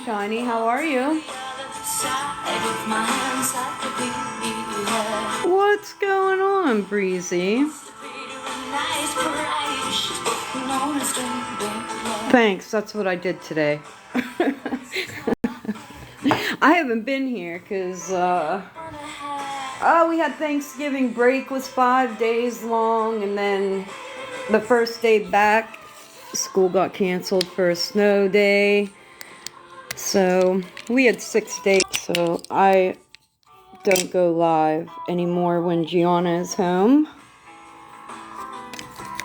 Shiny. How are you? What's going on, Breezy? Thanks, that's what I did today. I haven't been here because, we had Thanksgiving break was 5 days long, and then the first day back, school got canceled for a snow day. So we had 6 days, so I don't go live anymore when Gianna is home.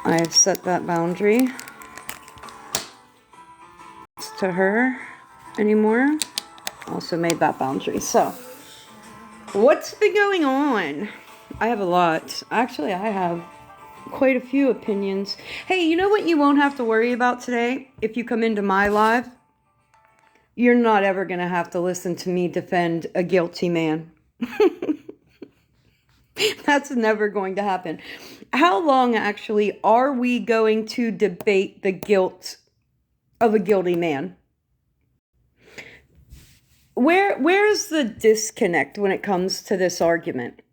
I have set that boundary. It's to her anymore. Also made that boundary. So, what's been going on? I have a lot. Actually, I have quite a few opinions. Hey, you know what you won't have to worry about today? If you come into my live, you're not ever going to have to listen to me defend a guilty man. That's never going to happen. How long, actually, are we going to debate the guilt of a guilty man? Where's the disconnect when it comes to this argument?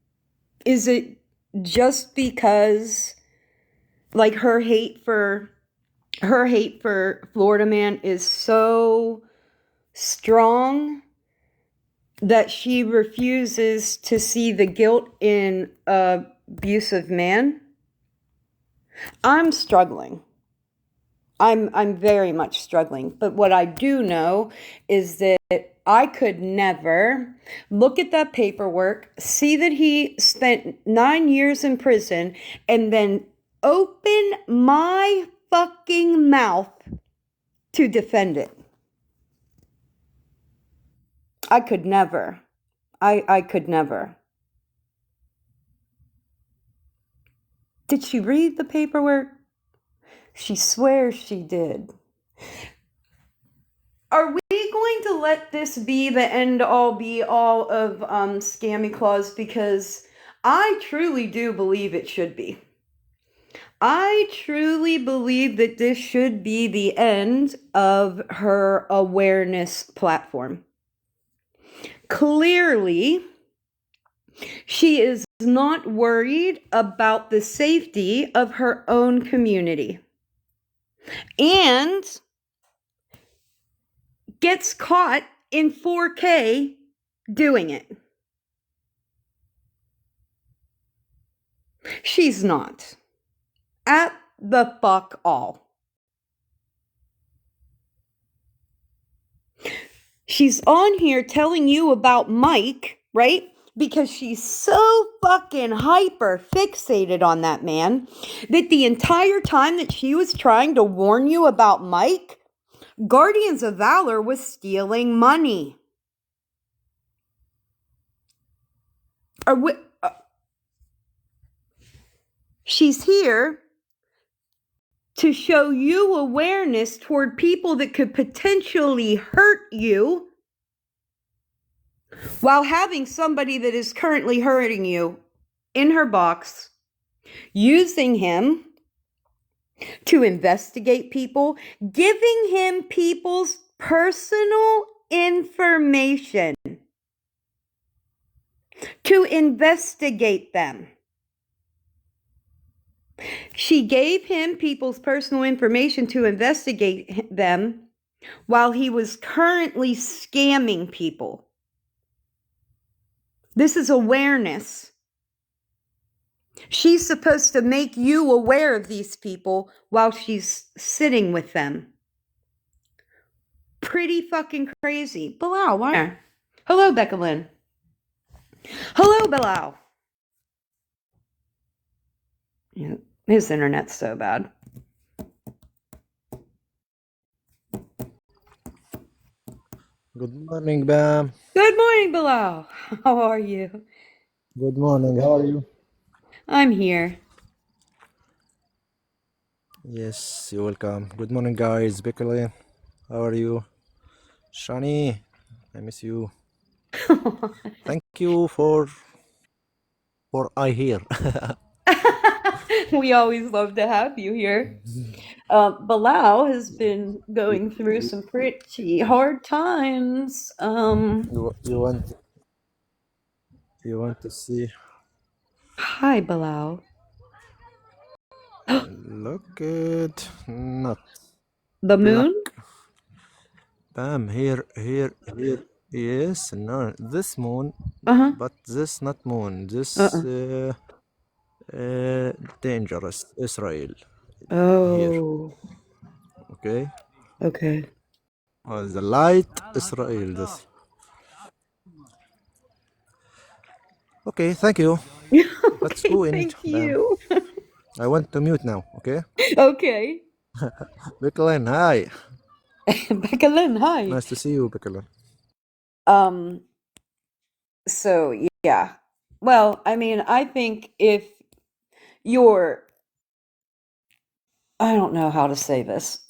Is it just because, like, her hate for Florida man is so strong that she refuses to see the guilt in an abusive man? I'm struggling. I'm very much struggling. But what I do know is that I could never look at that paperwork, see that he spent 9 years in prison, and then open my fucking mouth to defend it. I could never. I could never. Did she read the paperwork? She swears she did. Are we going to let this be the end-all be-all of Scammy Claus? Because I truly do believe it should be. I truly believe that this should be the end of her awareness platform. Clearly, she is not worried about the safety of her own community. And gets caught in 4K doing it. She's not. At the fuck all. She's on here telling you about Mike, right? Because she's so fucking hyper fixated on that man that the entire time that she was trying to warn you about Mike, Guardians of Valor was stealing money. She's here to show you awareness toward people that could potentially hurt you while having somebody that is currently hurting you in her box, using him to investigate people, giving him people's personal information to investigate them. She gave him people's personal information to investigate them while he was currently scamming people. This is awareness. She's supposed to make you aware of these people while she's sitting with them. Pretty fucking crazy. Bilal, why? Hello, Becca Lynn. Hello, Bilal. Yeah, his internet's so bad. Good morning, Bam. Good morning, Bilal. How are you? Good morning. How are you? I'm here. Yes, you're welcome. Good morning, guys. Beckley, how are you? Shani, I miss you. Thank you for I here. We always love to have you here. Bilal has been going through some pretty hard times. You want to see? Hi, Bilal. Look it, not The black. moon? Bam, here. Yes, no, this moon, Uh-huh. but this not moon. This Uh-uh. dangerous Israel here. Oh, Okay, okay. the light Israel. This. Okay, thank you. Let's Okay, go in. thank Bam. you. I want to mute now. Okay. Okay. Bickelin, hi. Becca Lynn, hi. Nice to see you, Bickelin. Um, so yeah. Well, I mean, I think if you're I don't know how to say this.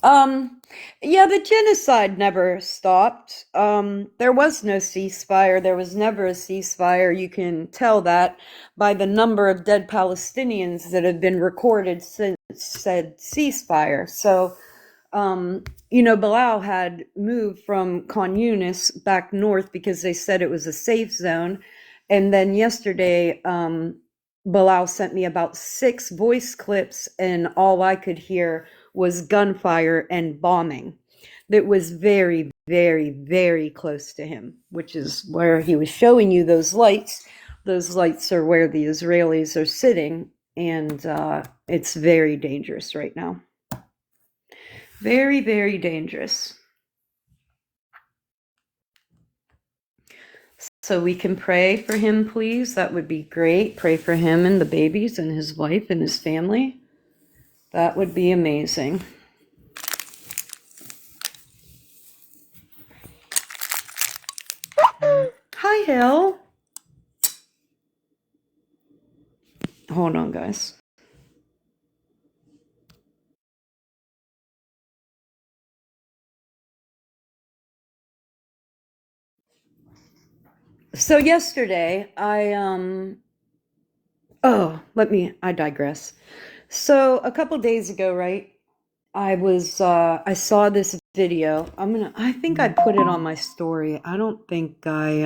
Yeah, the genocide never stopped. There was no ceasefire. There was never a ceasefire. You can tell that by the number of dead Palestinians that have been recorded since said ceasefire. So, Bilal had moved from Khan Yunis back north because they said it was a safe zone. And then yesterday, Bilal sent me about 6 voice clips, and all I could hear was gunfire and bombing. That was very, very, very close to him, which is where he was showing you those lights. Those lights are where the Israelis are sitting, and it's very dangerous right now. Very, very dangerous. So we can pray for him, please. That would be great. Pray for him and the babies and his wife and his family. That would be amazing. Hi, Hill. Hold on, guys. So yesterday, I digress. So a couple days ago, right? I saw this video. I think I put it on my story. I don't think I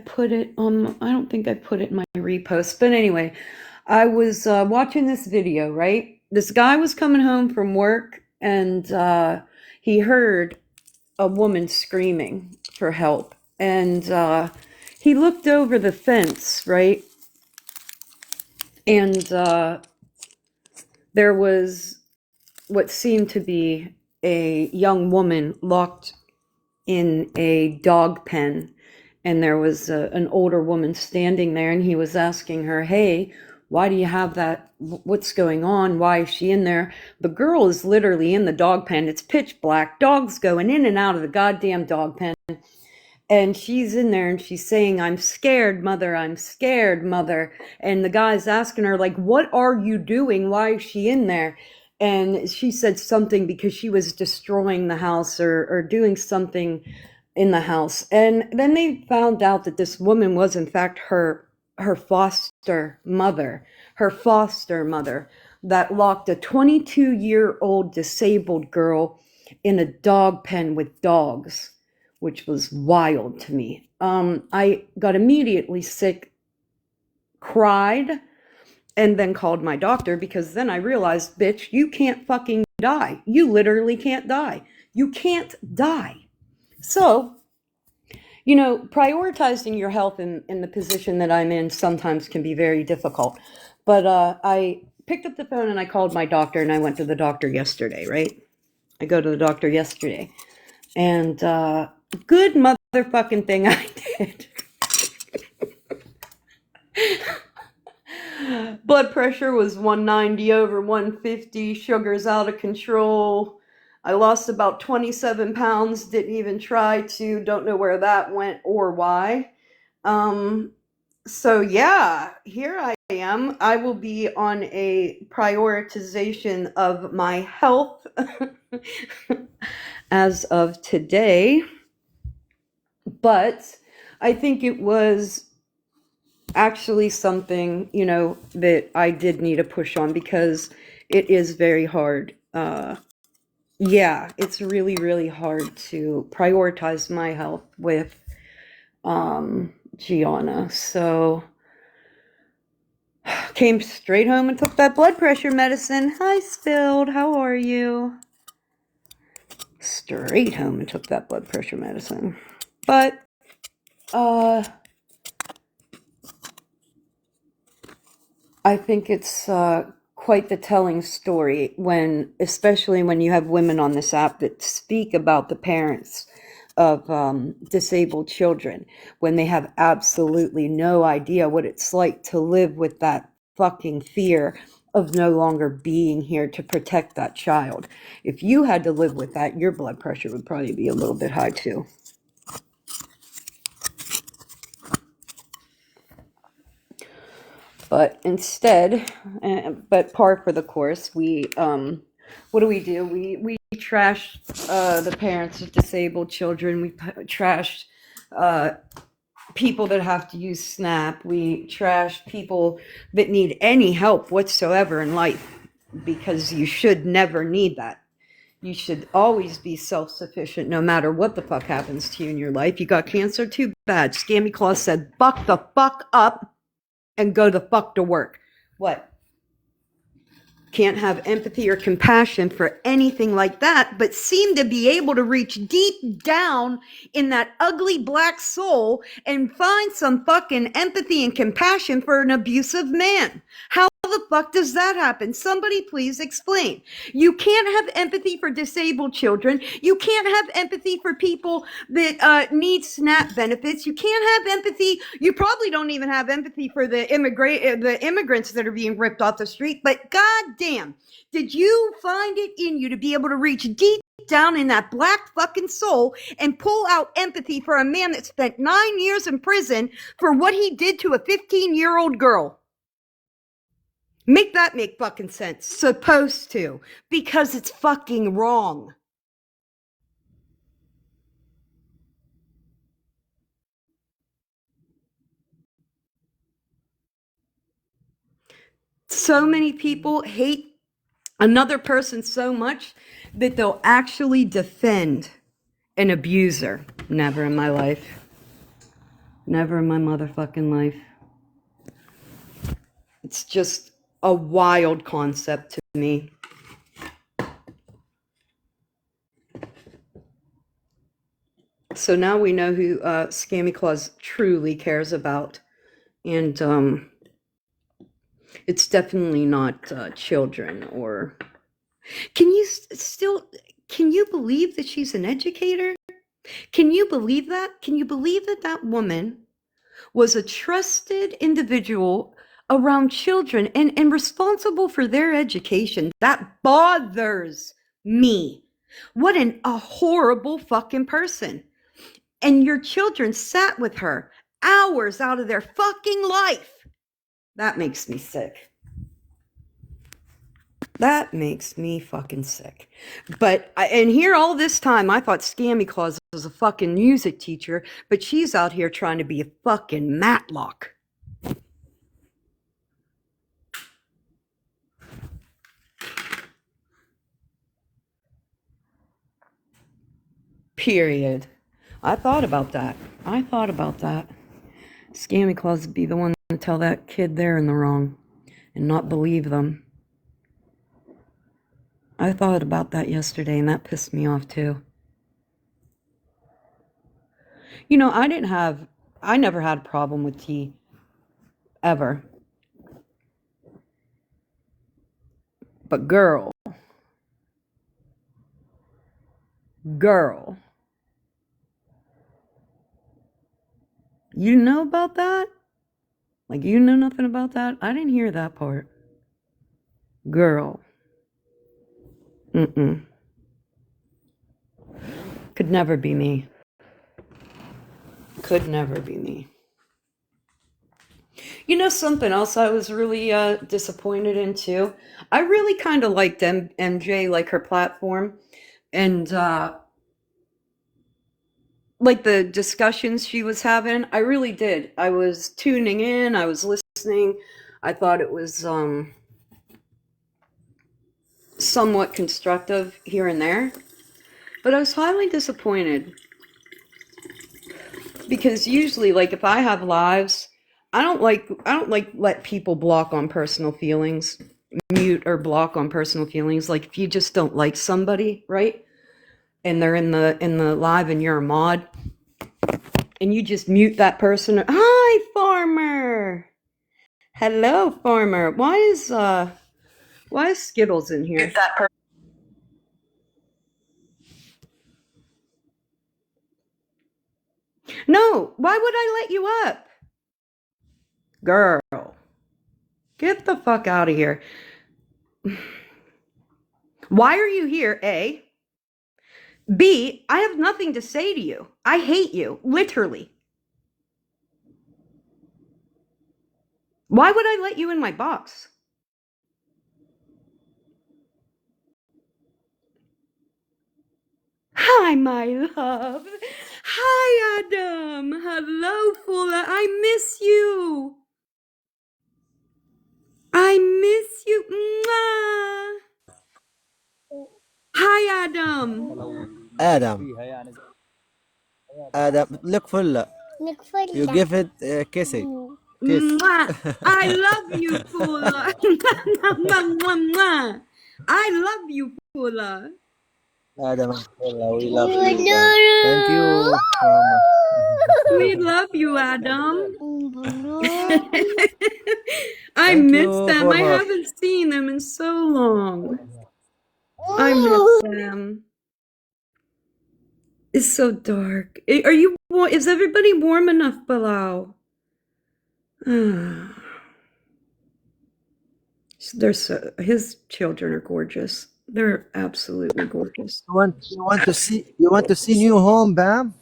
put it on, I don't think I put it in my repost. But anyway, I was watching this video, right? This guy was coming home from work, and he heard a woman screaming for help. And he looked over the fence, right? And there was what seemed to be a young woman locked in a dog pen, and there was an older woman standing there, and he was asking her, hey, why do you have that? What's going on? Why is she in there? The girl is literally in the dog pen. It's pitch black, dogs going in and out of the goddamn dog pen, and she's in there and she's saying, I'm scared, mother, I'm scared, mother. And the guy's asking her, like, what are you doing? Why is she in there? And she said something because she was destroying the house, or doing something in the house. And then they found out that this woman was in fact her foster mother that locked a 22-year-old disabled girl in a dog pen with dogs, which was wild to me. I got immediately sick, cried, and then called my doctor, because then I realized, bitch, you can't fucking die. You literally can't die. You can't die. So, prioritizing your health in the position that I'm in sometimes can be very difficult. But I picked up the phone and I called my doctor, and I went to the doctor yesterday, right? I go to the doctor yesterday. And good motherfucking thing I did. Blood pressure was 190 over 150. Sugar's out of control. I lost about 27 pounds. Didn't even try to. Don't know where that went or why. So yeah, here I am. I will be on a prioritization of my health as of today. But I think it was actually something, that I did need to push on because it is very hard. Yeah, it's really, really hard to prioritize my health with Gianna. So came straight home and took that blood pressure medicine. Hi, Spilled. How are you? Straight home and took that blood pressure medicine. But I think it's quite the telling story especially when you have women on this app that speak about the parents of disabled children when they have absolutely no idea what it's like to live with that fucking fear of no longer being here to protect that child. If you had to live with that, your blood pressure would probably be a little bit high too. But instead, but par for the course, what do? We trashed the parents of disabled children. We trashed people that have to use SNAP. We trash people that need any help whatsoever in life because you should never need that. You should always be self-sufficient no matter what the fuck happens to you in your life. You got cancer? Too bad. Scammy Claus said, buck the fuck up and go the fuck to work. What? Can't have empathy or compassion for anything like that, but seem to be able to reach deep down in that ugly black soul and find some fucking empathy and compassion for an abusive man. How the fuck does that happen? Somebody please explain. You can't have empathy for disabled children. You can't have empathy for people that need SNAP benefits. You can't have empathy. You probably don't even have empathy for the immigrants that are being ripped off the street. But goddamn, did you find it in you to be able to reach deep down in that black fucking soul and pull out empathy for a man that spent 9 years in prison for what he did to a 15-year-old girl? Make that make fucking sense. Supposed to. Because it's fucking wrong. So many people hate another person so much that they'll actually defend an abuser. Never in my life. Never in my motherfucking life. It's just a wild concept to me. So now we know who Scammy Claus truly cares about. And it's definitely not children or... Can you believe that she's an educator? Can you believe that? Can you believe that that woman was a trusted individual around children and responsible for their education? That bothers me. What a horrible fucking person. And your children sat with her hours out of their fucking life. That makes me sick. That makes me fucking sick. And here all this time, I thought Scammy Claus was a fucking music teacher, but she's out here trying to be a fucking Matlock. Period. I thought about that. Scammy Claus would be the one to tell that kid they're in the wrong and not believe them. I thought about that yesterday, and that pissed me off too. I never had a problem with tea. Ever. But girl, you know about that? Like, you know nothing about that? I didn't hear that part. Girl. Mm-mm. Could never be me. Could never be me. You know something else I was really disappointed in too? I really kind of liked MJ, like her platform. And like the discussions she was having. I really did. I was tuning in, I was listening. I thought it was somewhat constructive here and there, but I was highly disappointed because usually, like, if I have lives, I don't like let people block on personal feelings, mute or block on personal feelings. Like if you just don't like somebody, right? And they're in the live and you're a mod and you just mute that person. Hi, Farmer. Hello, Farmer. Why is Skittles in here? No, why would I let you up? Girl, get the fuck out of here. Why are you here, A? B, I have nothing to say to you. I hate you, literally. Why would I let you in my box? Hi, my love. Hi, Adam. Hello, Fula. I miss you. I miss you. Mwah. Hi, Adam. Adam. Adam, look full. You give it a kissy. Kiss. Mwah. I love you, Fula. Mwah, mwah, mwah. I love you, Fula. Adam and Fulla, we love you. Thank you, Mama. We love you, Adam. I Thank miss you, them. I Farmer. haven't seen them in so long. I miss them. It's so dark. Are you? Is everybody warm enough, Bilal? His children are gorgeous. They're absolutely gorgeous. You want to see new home, Bam?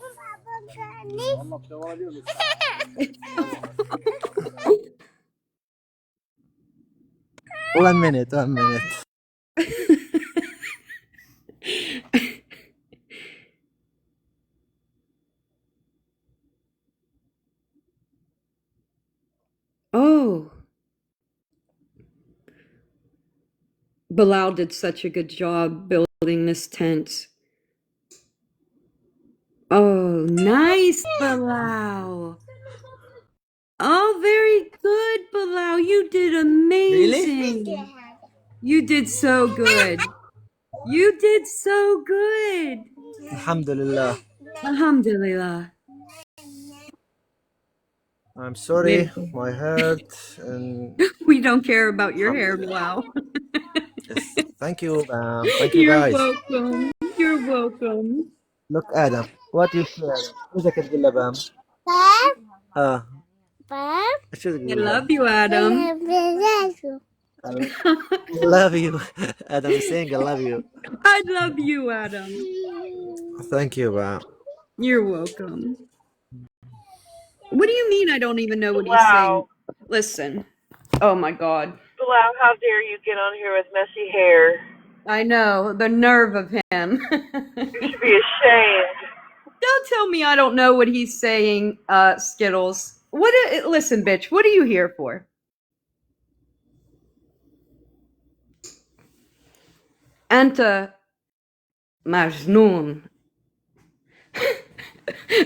1 minute, 1 minute. Oh, Bilal did such a good job building this tent. Oh, nice, Bilal. Oh, very good, Bilal. You did amazing. Really? You did so good. You did so good. Alhamdulillah. Alhamdulillah. I'm We sorry, my heart and we don't care about your hair, Alhamdulillah. Bilal. Yes. Thank you, Bam. Thank you, You're guys. welcome. You're welcome. Look, Adam. What you share? وش تقول له بام؟ اه شو I تقول له؟ love you, Adam. I love you. Adam is saying I love you. I love you, Adam. Thank you, Bam. You're welcome. What do you mean I don't even know what he's saying? Wow. Listen. Oh my God. Wow, how dare you get on here with messy hair? I know. The nerve of him. You should be ashamed. Don't tell me I don't know what he's saying, Skittles. Listen, bitch, what are you here for? Anta Majnoon.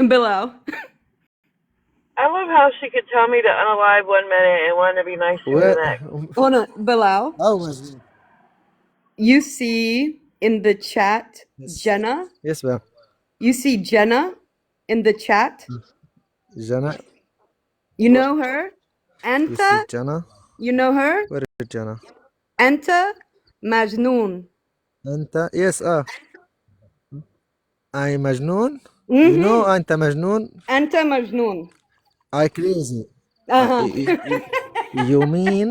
Below. I love how she could tell me to unalive 1 minute and want to be nice to me the Where? next. Below. Oh, You see in the chat yes. Jenna. Yes, Bam. You see Jenna in the chat. Jana. You know her? You see Anta. Jana? You know her? Where is Jana? Anta Majnoon. Anta. Yes, I Majnoon. You know Mm-hmm. Anta Majnoon? Anta Majnoon. I crazy. Uh-huh. You mean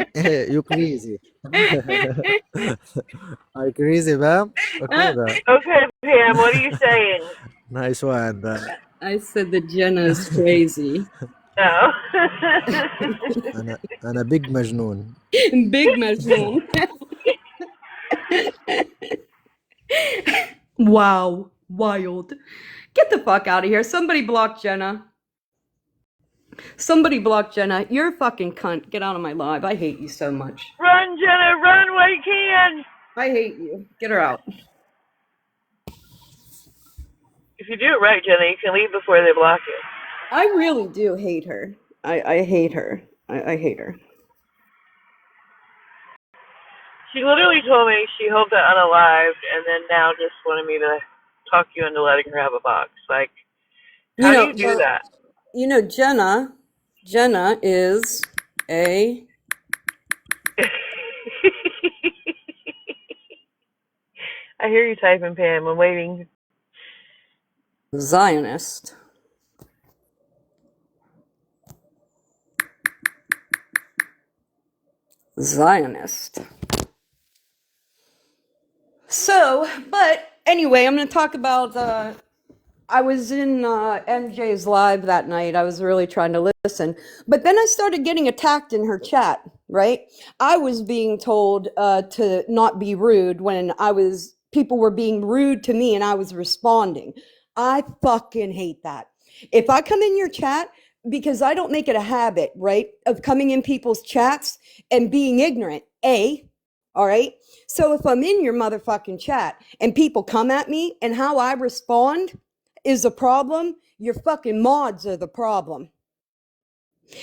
you crazy. I crazy, Bam. Okay, Bam. Okay, Pam, what are you saying? Nice one, Bam. I said that Jenna is crazy. No. أنا big مجنون. Big Majnoon. Wow. Wild. Get the fuck out of here. Somebody block Jenna. Somebody block Jenna. You're a fucking cunt. Get out of my live. I hate you so much. Run, Jenna, run while you can. I hate you. Get her out. If you do it right, Jenna, you can leave before they block you. I really do hate her. I hate her. I hate her. She literally told me she hoped I unalived, and then now just wanted me to talk you into letting her have a box. Like, how do you do that? You know, Jenna is a I hear you typing, Pam. I'm waiting. Zionist. So, but anyway, I'm going to talk about, I was in MJ's live that night. I was really trying to listen. But then I started getting attacked in her chat, right? I was being told to not be rude when people were being rude to me and I was responding. I fucking hate that. If I come in your chat, because I don't make it a habit, right, of coming in people's chats and being ignorant, all right? So if I'm in your motherfucking chat and people come at me and how I respond is a problem, your fucking mods are the problem.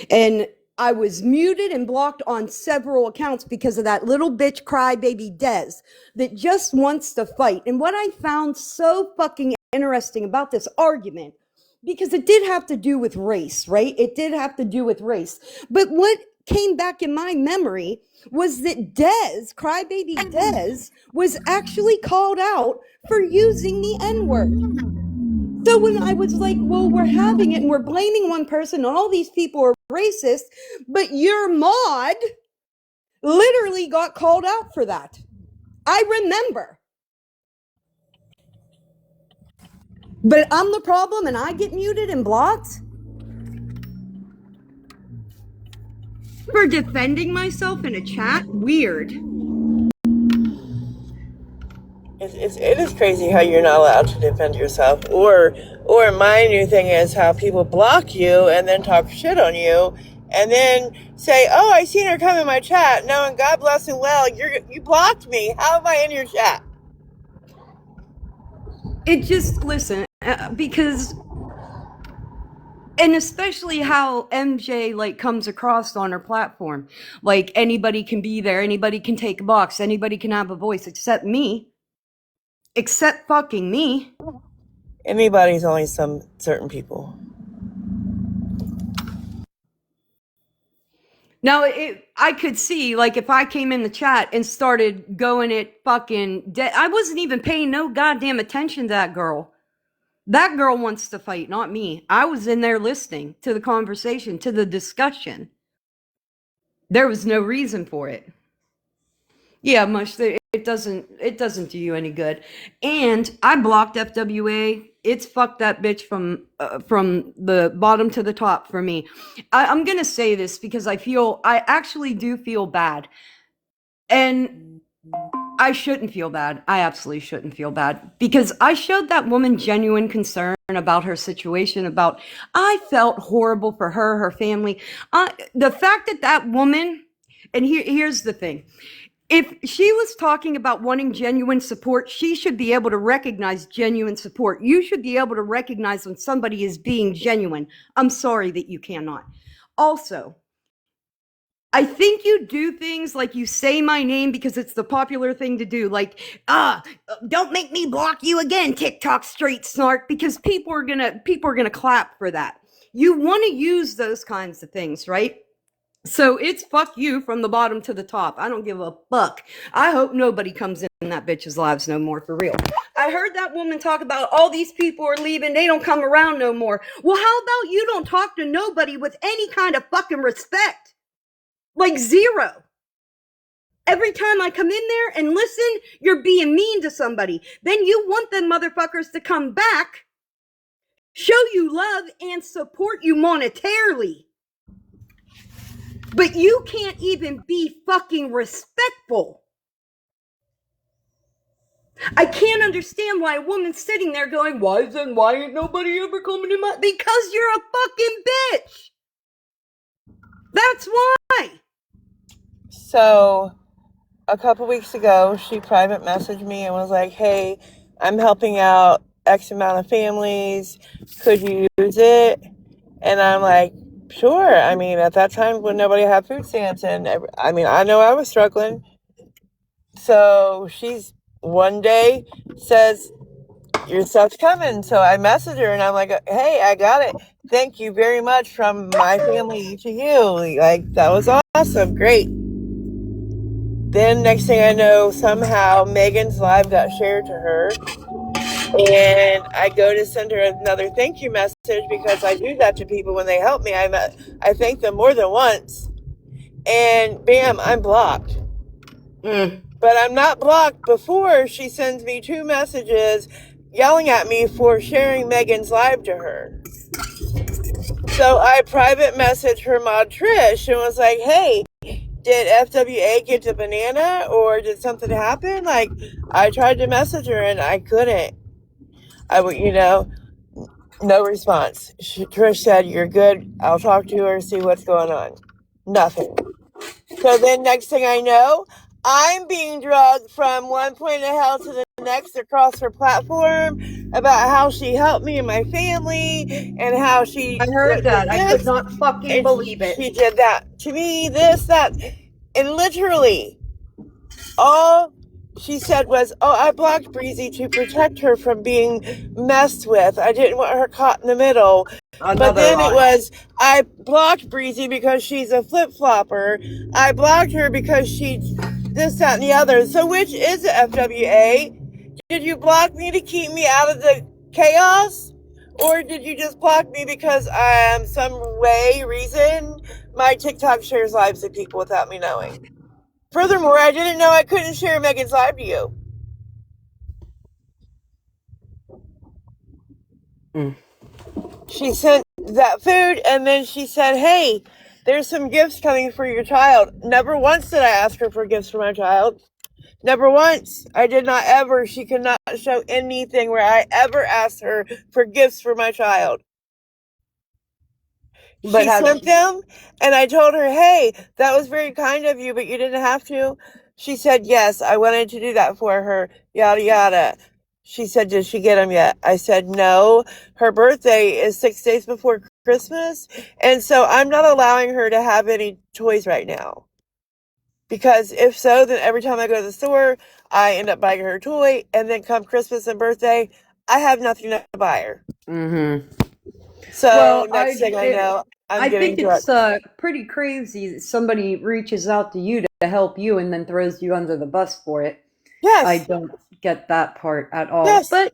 And I was muted and blocked on several accounts because of that little bitch crybaby Des that just wants to fight. And what I found so fucking interesting about this argument, because it did have to do with race, right? It did have to do with race. But what came back in my memory was that crybaby Des, was actually called out for using the N-word. So when I was like, well, we're having it and we're blaming one person and all these people are racist, but your mod literally got called out for that. I remember. But I'm the problem and I get muted and blocked for defending myself in a chat? Weird. It is crazy how you're not allowed to defend yourself. Or my new thing is how people block you and then talk shit on you and then say, oh, I seen her come in my chat. No, and God bless and well, you blocked me. How am I in your chat? It just, listen, because, and especially how MJ like comes across on her platform. Like anybody can be there, anybody can take a box, anybody can have a voice except me. Except fucking me. Anybody's only some certain people. Now, I could see, like, if I came in the chat and started going at fucking I wasn't even paying no goddamn attention to that girl. That girl wants to fight, not me. I was in there listening to the conversation, to the discussion. There was no reason for it. Yeah, much. It doesn't do you any good. And I blocked FWA. It's fucked that bitch from the bottom to the top for me. I'm gonna say this because I actually do feel bad, and I shouldn't feel bad. I absolutely shouldn't feel bad because I showed that woman genuine concern about her situation. I felt horrible for her family. The fact that woman, and here's the thing. If she was talking about wanting genuine support, she should be able to recognize genuine support. You should be able to recognize when somebody is being genuine. I'm sorry that you cannot. Also, I think you do things like you say my name because it's the popular thing to do. Like, don't make me block you again, TikTok straight snark, because people are gonna clap for that. You want to use those kinds of things, right? So it's fuck you from the bottom to the top. I don't give a fuck. I hope nobody comes in that bitch's lives no more, for real. I heard that woman talk about all these people are leaving. They don't come around no more. Well, how about you don't talk to nobody with any kind of fucking respect? Like zero. Every time I come in there and listen, you're being mean to somebody. Then you want them motherfuckers to come back, show you love, and support you monetarily. But you can't even be fucking respectful. I can't understand why a woman's sitting there going, why ain't nobody ever coming to my... Because you're a fucking bitch. That's why. So a couple weeks ago, she private messaged me and was like, hey, I'm helping out X amount of families. Could you use it? And I'm like, sure. I mean, at that time when nobody had food stamps, and I mean, I know I was struggling. So she's one day says, your stuff's coming. So I message her and I'm like, hey, I got it. Thank you very much from my family to you. Like, that was awesome. Great. Then next thing I know, somehow Megan's live got shared to her. And I go to send her another thank you message because I do that to people when they help me. I thank them more than once. And bam, I'm blocked. But I'm not blocked before she sends me 2 messages yelling at me for sharing Megan's live to her. So I private messaged her mod Trish and was like, hey, did FWA get the banana or did something happen? Like, I tried to message her and I couldn't. I would, no response. Trish said, you're good. I'll talk to her, see what's going on. Nothing. So then next thing I know, I'm being drugged from one point of hell to the next across her platform about how she helped me and my family and how she I heard that. I could this not fucking and believe it. she did that to me, this, that. And literally all she said was, oh, I blocked Breezy to protect her from being messed with. I didn't want her caught in the middle. But then it was, I blocked Breezy because she's a flip-flopper. I blocked her because she's this, that, and the other. So which is it, FWA? Did you block me to keep me out of the chaos? Or did you just block me because reason, my TikTok shares lives of people without me knowing? Furthermore, I didn't know I couldn't share Megan's live to you. She sent that food and then she said, hey, there's some gifts coming for your child. Never once did I ask her for gifts for my child. Never once. I did not ever. She could not show anything where I ever asked her for gifts for my child. She sent them and I told her, hey, that was very kind of you, but you didn't have to. She said, yes, I wanted to do that for her, yada, yada. She said, did she get them yet? I said, no. Her birthday is 6 days before Christmas. And so I'm not allowing her to have any toys right now. Because if so, then every time I go to the store, I end up buying her a toy. And then come Christmas and birthday, I have nothing to buy her. So Well, next thing I know, I getting think it's drugged. pretty crazy that somebody reaches out to you to help you and then throws you under the bus for it. I Yes. don't get that part at all. Yes. But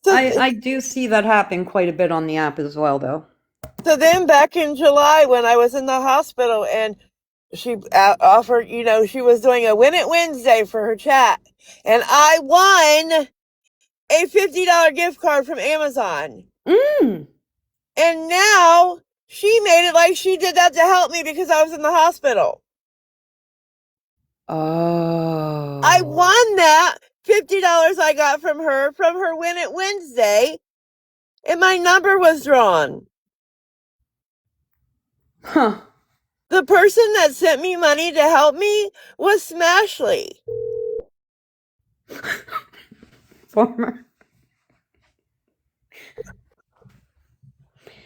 So, I do see that happen quite a bit on the app as well, though. so then back in July when I was in the hospital and she offered, she was doing a Win It Wednesday for her chat. And I won a $50 gift card from Amazon. And now she made it like she did that to help me because I was in the hospital. Oh. I won that $50 I got from her Win It Wednesday. And my number was drawn. Huh. The person that sent me money to help me was Smashly. Former.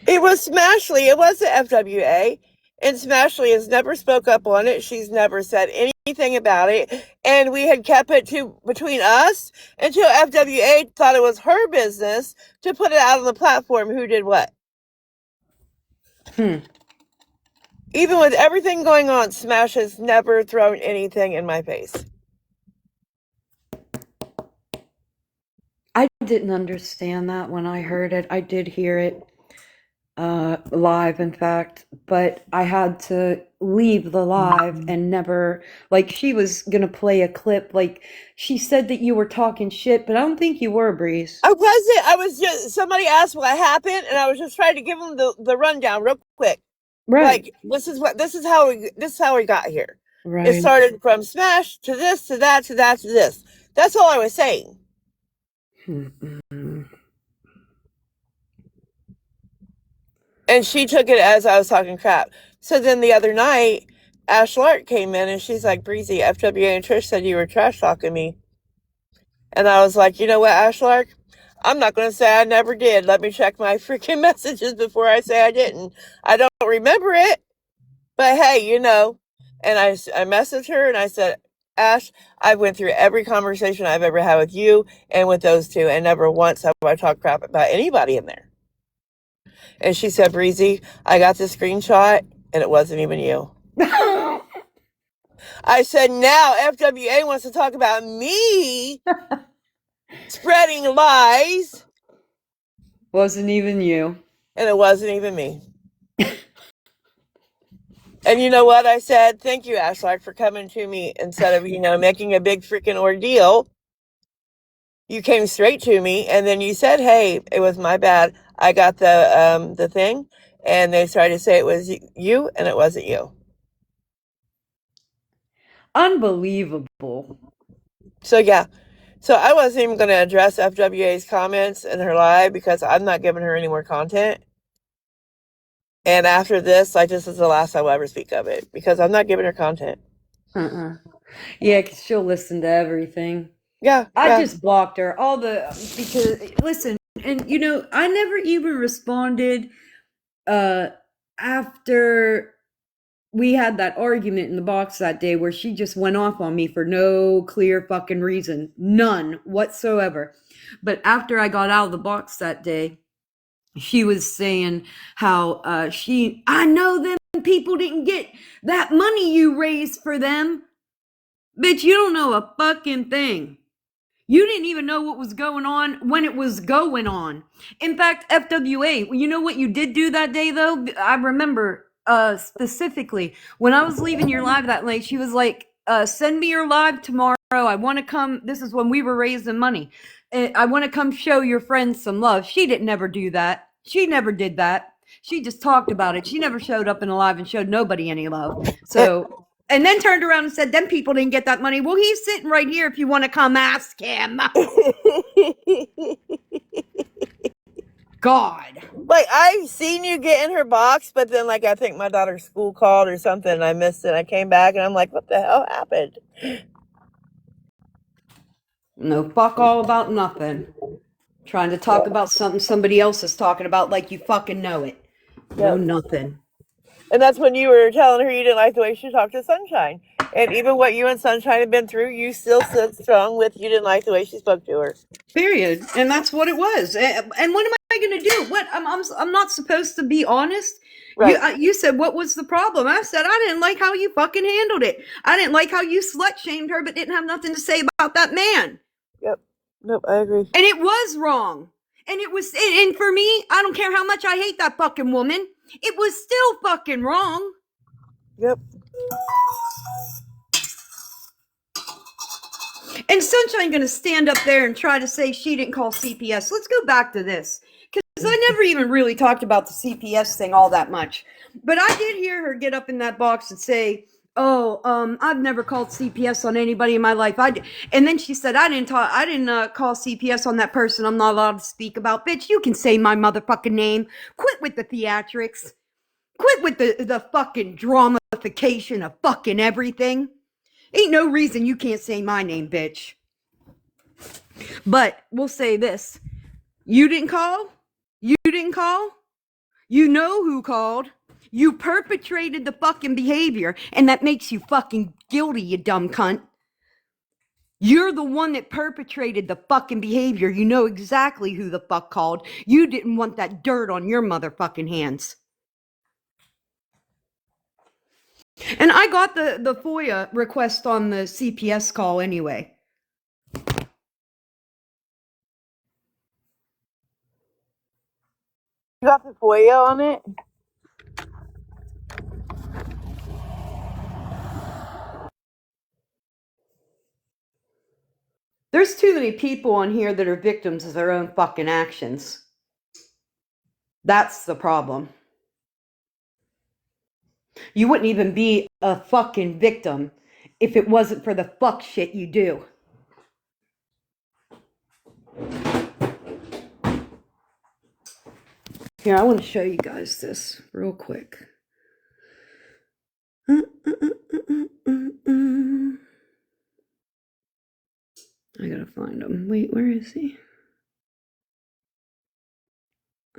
It was Smashly. It wasn't FWA. And Smashly has never spoke up on it. She's never said anything about it. And we had kept it between us until FWA thought it was her business to put it out on the platform who did what. Even with everything going on, Smash has never thrown anything in my face. I didn't understand that when I heard it. I did hear it live, in fact, but I had to leave the live and never, like, she was gonna play a clip, like, she said that you were talking shit, but I don't think you were, Breeze. I wasn't. I was just, somebody asked what happened, and I was just trying to give them the rundown real quick. Right. Like, this is how we got here. Right. It started from Smash to this, to that, to that, to this. That's all I was saying. And she took it as I was talking crap. So then the other night, Ash Lark came in and she's like, Breezy, FWA and Trish said you were trash talking me. And I was like, you know what, Ash Lark? I'm not going to say I never did. Let me check my freaking messages before I say I didn't. I don't remember it. But hey, you know. And I messaged her and I said, Ash, I went through every conversation I've ever had with you and with those two, and never once have I talked crap about anybody in there. And she said, Breezy, I got the screenshot and it wasn't even you. I said, now FWA wants to talk about me spreading lies. Wasn't even you. And it wasn't even me. And you know what I said? Thank you, Ashlark, for coming to me instead of, making a big freaking ordeal. You came straight to me and then you said, hey, it was my bad. I got the thing. And they started to say it was you and it wasn't you. Unbelievable. So yeah. So I wasn't even going to address FWA's comments in her live because I'm not giving her any more content. And after this, this is the last I will ever speak of it because I'm not giving her content. Yeah, because she'll listen to everything. Yeah. I just blocked her. Because, listen, and I never even responded after we had that argument in the box that day where she just went off on me for no clear fucking reason. None whatsoever. But after I got out of the box that day, she was saying how I know them people didn't get that money you raised for them. Bitch, you don't know a fucking thing. You didn't even know what was going on when it was going on. In fact, FWA, you know what you did do that day, though? I remember specifically when I was leaving your live that late, she was like, send me your live tomorrow. I want to come. This is when we were raising money. I want to come show your friends some love. She didn't never do that. She never did that. She just talked about it. She never showed up in a live and showed nobody any love. So, and then turned around and said, them people didn't get that money. Well, he's sitting right here if you want to come ask him. God. Like, I've seen you get in her box, but then, I think my daughter's school called or something, and I missed it. I came back, and I'm like, what the hell happened? No, fuck all about nothing. Trying to talk about something somebody else is talking about like you fucking know it. No, nothing. And that's when you were telling her you didn't like the way she talked to Sunshine. And even what you and Sunshine have been through, you still stood strong with you didn't like the way she spoke to her. Period. And that's what it was. And what am I going to do? What I'm not supposed to be honest. Right. You said what was the problem? I said I didn't like how you fucking handled it. I didn't like how you slut shamed her, but didn't have nothing to say about that man. Yep. Nope. I agree. And it was wrong. And it was. And for me, I don't care how much I hate that fucking woman. It was still fucking wrong. Yep. And Sunshine going to stand up there and try to say she didn't call CPS. Let's go back to this. Because I never even really talked about the CPS thing all that much. But I did hear her get up in that box and say, I've never called CPS on anybody in my life. And then she said, I didn't call CPS on that person I'm not allowed to speak about. Bitch, you can say my motherfucking name. Quit with the theatrics. Quit with the fucking dramatification of fucking everything. Ain't no reason you can't say my name, bitch. But we'll say this. You didn't call? You didn't call? You know who called. You perpetrated the fucking behavior, and that makes you fucking guilty, you dumb cunt. You're the one that perpetrated the fucking behavior. You know exactly who the fuck called. You didn't want that dirt on your motherfucking hands. And I got the FOIA request on the CPS call anyway. You got the FOIA on it? There's too many people on here that are victims of their own fucking actions. That's the problem. You wouldn't even be a fucking victim if it wasn't for the fuck shit you do. Here, I want to show you guys this real quick. I gotta find him. Wait, where is he?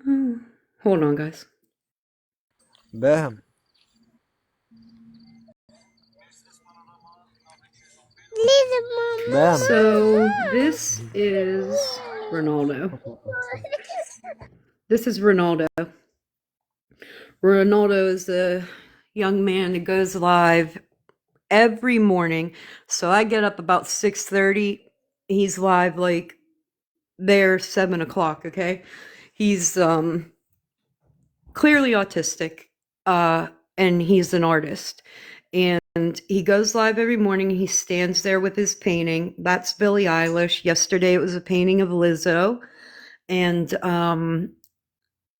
Oh, hold on, guys. باهم. باهم. So this is Ronaldo. This is Ronaldo. Ronaldo is a young man that goes live every morning. So I get up about 6:30. He's live like there 7 o'clock. Okay, he's clearly autistic, and he's an artist. And he goes live every morning. He stands there with his painting. That's Billie Eilish. Yesterday it was a painting of Lizzo. And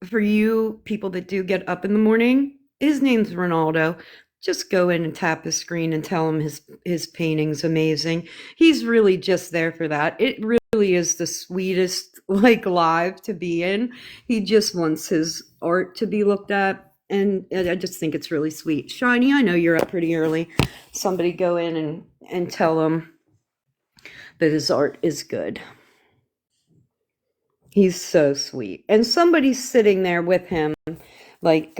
for you people that do get up in the morning, his name's Ronaldo. Just go in and tap his screen and tell him his painting's amazing. He's really just there for that. It really is the sweetest like live to be in. He just wants his art to be looked at, and I just think it's really sweet. Shiny, I know you're up pretty early. Somebody go in and tell him that his art is good. He's so sweet. And somebody's sitting there with him, like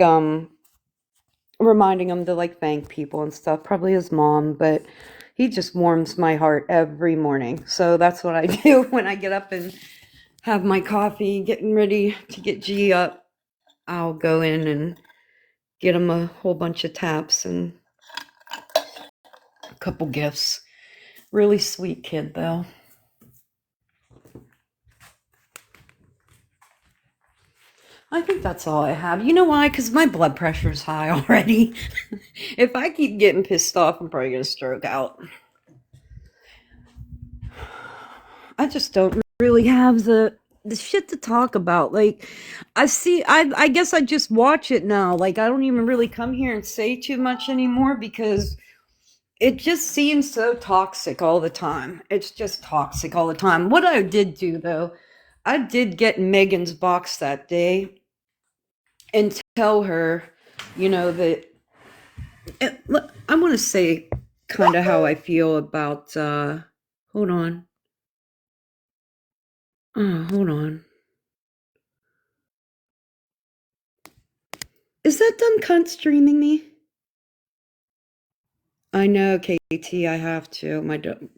reminding him to like thank people and stuff, probably his mom, but he just warms my heart every morning. So that's what I do when I get up and have my coffee, getting ready to get G up. I'll go in and get him a whole bunch of taps and a couple gifts. Really sweet kid though. I think that's all I have. You know why? Because my blood pressure's high already. If I keep getting pissed off, I'm probably going to stroke out. I just don't really have the shit to talk about. Like, I guess I just watch it now. Like, I don't even really come here and say too much anymore because it just seems so toxic all the time. It's just toxic all the time. What I did do, though, I did get Megan's box that day and tell her, that I want to say kind of how I feel about, hold on. Oh, hold on. Is that dumb cunt streaming me? I know, KT, I have to.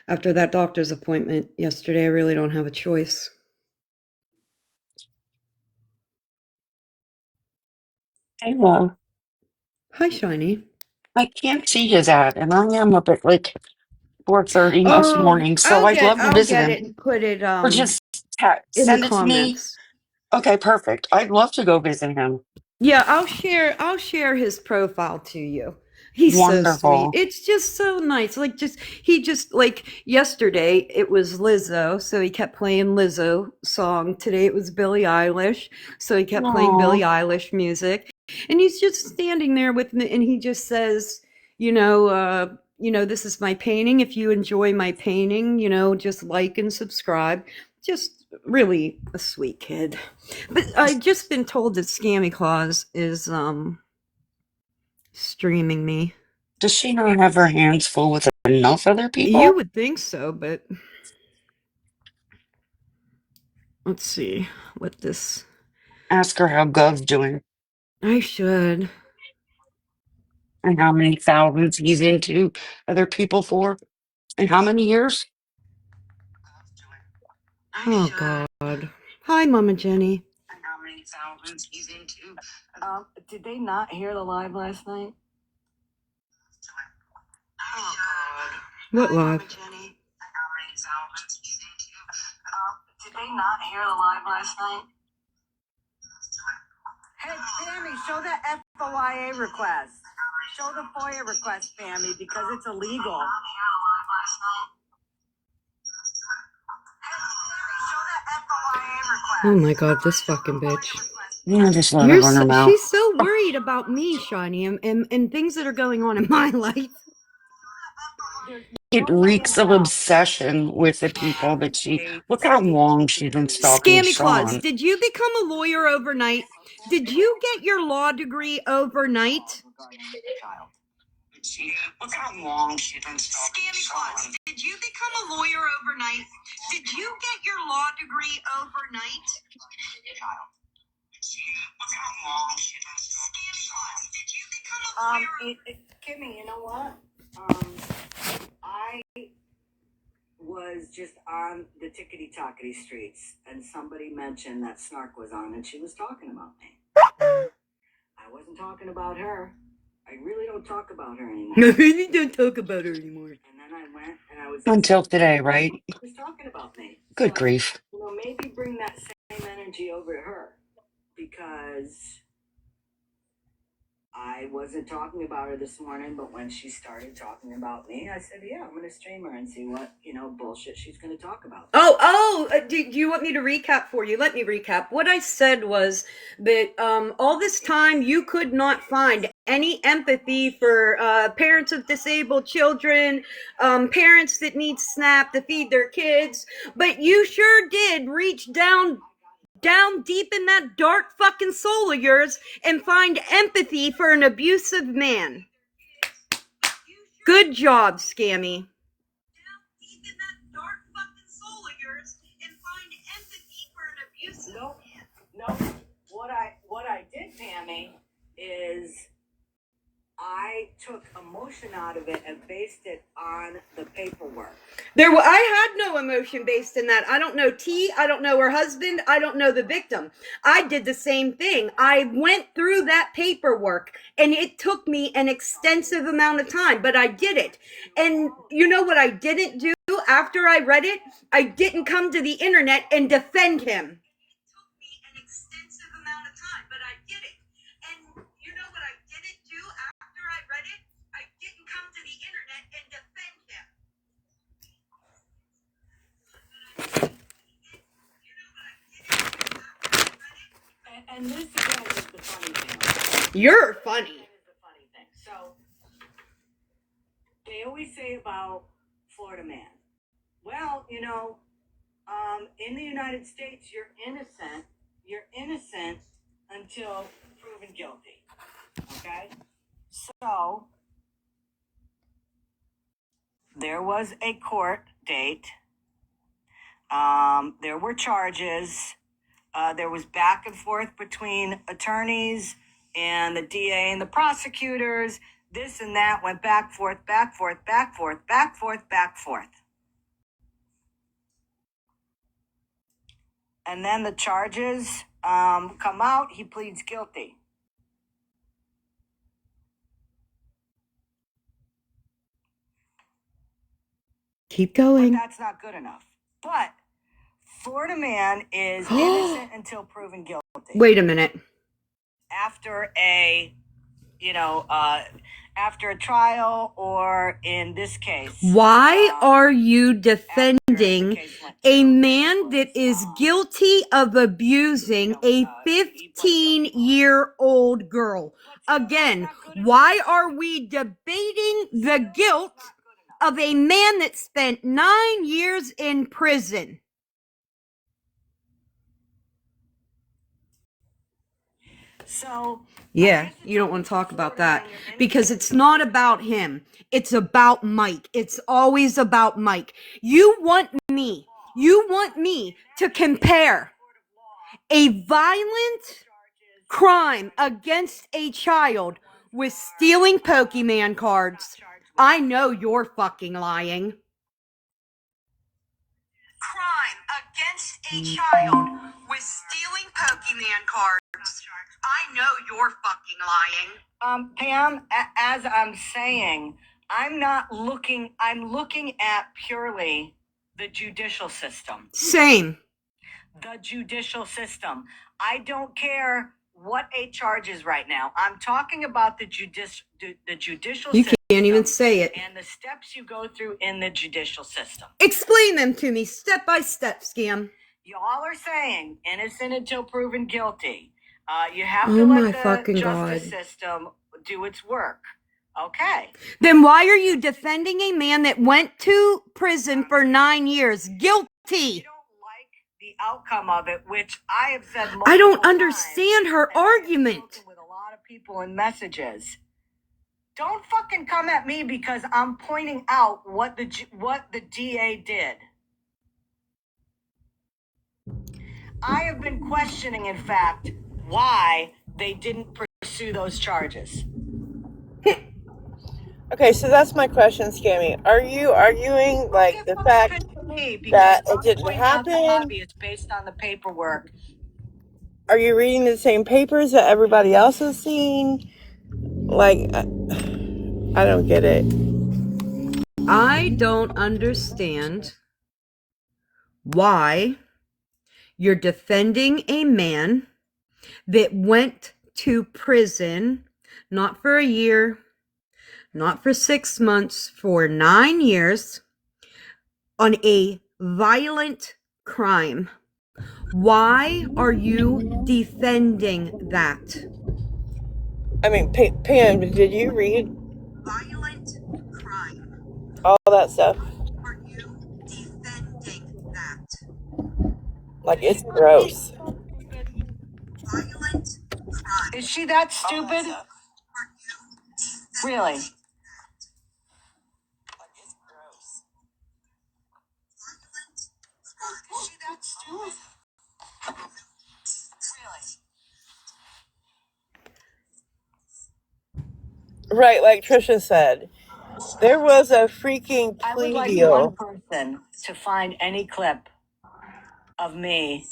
After that doctor's appointment yesterday, I really don't have a choice. Hey, well, Hi, Shiny. I can't see his ad, and I am up at like 4:30 this Oh, morning, so I'll I'd get love to I'll visit get him. it and put it Or just in the send it to me. comments. Okay, perfect. I'd love to go visit him. Yeah, I'll share his profile to you. He's so sweet. Wonderful. It's just so nice. Like he just like yesterday it was Lizzo, so he kept playing Lizzo song. Today it was Billie Eilish, so he kept playing Billie Aw, Eilish music. And he's just standing there with me and he just says, this is my painting. If you enjoy my painting, just like and subscribe. Just really a sweet kid. But I've just been told that Scammy Claus is streaming me. does she not have her hands full with enough other You people? would think so, but let's see what this. Ask her how Gov's doing I should. and how many thousands he's into other people for and how many years. Oh God. Hi, Mama Jenny. And how many thousands he's into. Did they not hear the live last night? Oh, God. What Hi, live? Mama Jenny. And how many thousands he's into. Did they not hear the live last night? Hey, Sammy, show that FOIA request. Show the FOIA request, Sammy, because it's illegal. Oh my God, this fucking bitch. Yeah, just let her run her mouth. She's so worried about me, Shiny, and things that are going on in my life. It reeks of obsession with the people that she. Look how long she's been stalking Scammy Claus, Sean. did you become a lawyer overnight? Did you get your law degree overnight? Look how long she's been stalking Scammy Claus, Sean. did you become a lawyer overnight? Did you get your law degree overnight? Look how long she's been stalking Scammy Claus, Sean. did you become a lawyer? Kimmy, you know what? I was just on the tickety-tockety streets, and somebody mentioned that Snark was on, and she was talking about me. I wasn't talking about her. I really don't talk about her anymore. I really don't talk about her anymore. And then I went and I was Until today, right? She was talking about me. Good So, grief. you know, maybe bring that same energy over to her, because I wasn't talking about her this morning, but when she started talking about me, I said, yeah, I'm going to stream her and see what, bullshit she's going to talk about. Do you want me to recap for you? Let me recap. What I said was that all this time you could not find any empathy for parents of disabled children, parents that need SNAP to feed their kids, but you sure did reach down deep in that dark fucking soul of yours and find empathy for an abusive man. Good job, Scammy. Down deep in that dark fucking soul of yours and find empathy for an abusive man. No. What I did, Tammy, is I took emotion out of it and based it on the paperwork. I had no emotion based in that. I don't know T. I don't know her husband. I don't know the victim. I did the same thing. I went through that paperwork and it took me an extensive amount of time, but I did it. And you know what I didn't do after I read it? I didn't come to the internet and defend him. It took me an extensive amount of time, but I did it. And you know what I didn't do after I read it? I didn't come to the internet and defend him. And this again is the funny thing. You're funny. That is the funny thing. So they always say about Florida man. Well, in the United States, you're innocent. You're innocent until proven guilty. Okay? So there was a court date. There were charges. There was back and forth between attorneys and the DA and the prosecutors. This and that went back, forth, back, forth, back, forth, back, forth, back, forth. And then the charges come out. He pleads guilty. Keep But going. that's not good enough. But Florida man is innocent until proven guilty. Wait a minute. After a trial, or in this case. Why are you defending a man that is guilty of abusing a 15-year-old girl? Again, why are we debating the guilt of a man that spent 9 years in prison? So yeah, you don't want to talk about that because it's not about him. It's about Mike. It's always about Mike. You want me to compare a violent crime against a child with stealing Pokemon cards. I know you're fucking lying. Crime against a child with stealing Pokemon cards. I know you're fucking lying. Pam, as I'm saying, I'm looking at purely the judicial system. Same. The judicial system. I don't care what a charge is right now. I'm talking about the judicial You system. can't even say it. And the steps you go through in the judicial system. Explain them to me step by step, Scam. Y'all are saying innocent until proven guilty. You have to let the justice system do its work. Okay. Then why are you defending a man that went to prison for 9 years? Guilty. You don't like the outcome of it, which I have said multiple I don't times, understand her and I have argument. spoken with a lot of people in messages. Don't fucking come at me because I'm pointing out what the DA did. I have been questioning, in fact, why they didn't pursue those charges. Okay, so that's my question, Scammy. Are you arguing like the fact that it didn't happen? It's based on the paperwork. Are you reading the same papers that everybody else has seen? Like, I don't get it. I don't understand why you're defending a man that went to prison, not for a year, not for 6 months, for 9 years on a violent crime. Why are you defending that? I mean, Pam, did you read Violent crime. all that stuff? Are you defending that? Like, it's gross. Violent crime. Is she that stupid? Really? Like, it's gross. Is she that stupid? Really? Right, like Trisha said, there was a freaking I would plea like deal. one person to find any clip of me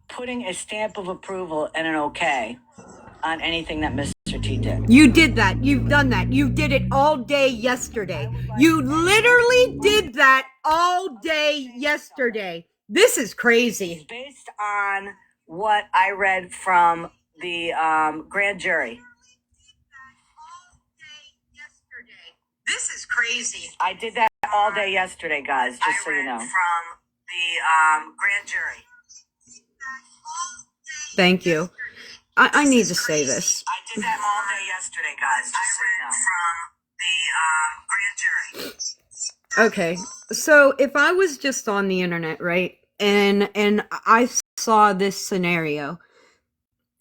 putting a stamp of approval and an okay on anything that Mr. T did. You did that. You've done that. You did it all day yesterday. You literally did that all day yesterday. This is crazy. Based on what I read from the grand jury. This is crazy. I did that all day yesterday, guys, just so you know. From the grand jury. Thank you. I need to say this. I did that all day yesterday, guys, just so you know. From the grand jury. Okay. So if I was just on the internet, right? And I saw this scenario,